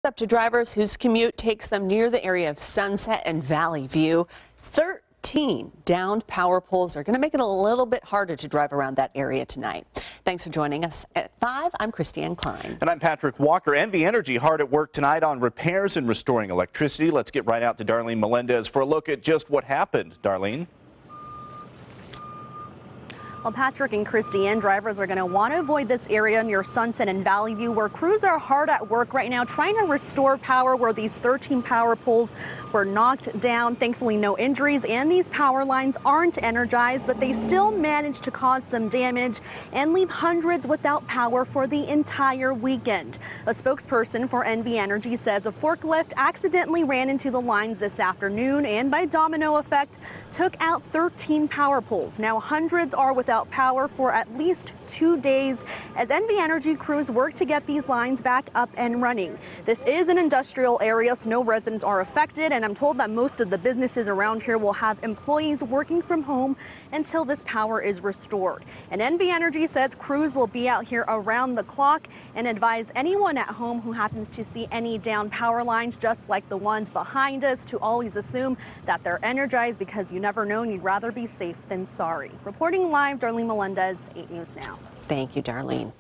Up to drivers whose commute takes them near the area of Sunset and Valley View. 13 downed power poles are going to make it a little bit harder to drive around that area tonight. Thanks for joining us at 5. I'm Christiane Klein. And I'm Patrick Walker. NV Energy hard at work tonight on repairs and restoring electricity. Let's get right out to Darlene Melendez for a look at just what happened. Darlene. Well, Patrick and Christiane, drivers are going to want to avoid this area near Sunset and Valley View, where crews are hard at work right now trying to restore power where these 13 power poles were knocked down. Thankfully, no injuries, and these power lines aren't energized, but they still managed to cause some damage and leave hundreds without power for the entire weekend. A spokesperson for NV Energy says a forklift accidentally ran into the lines this afternoon and, by domino effect, took out 13 power poles. Now hundreds are without power for at least 2 days as NV Energy crews work to get these lines back up and running. This is an industrial area, so no residents are affected, and I'm told that most of the businesses around here will have employees working from home until this power is restored. And NV Energy says crews will be out here around the clock and advise anyone at home who happens to see any down power lines, just like the ones behind us, to always assume that they're energized, because you never know and you'd rather be safe than sorry. Reporting live, Darlene Melendez, 8 News Now. Thank you, Darlene.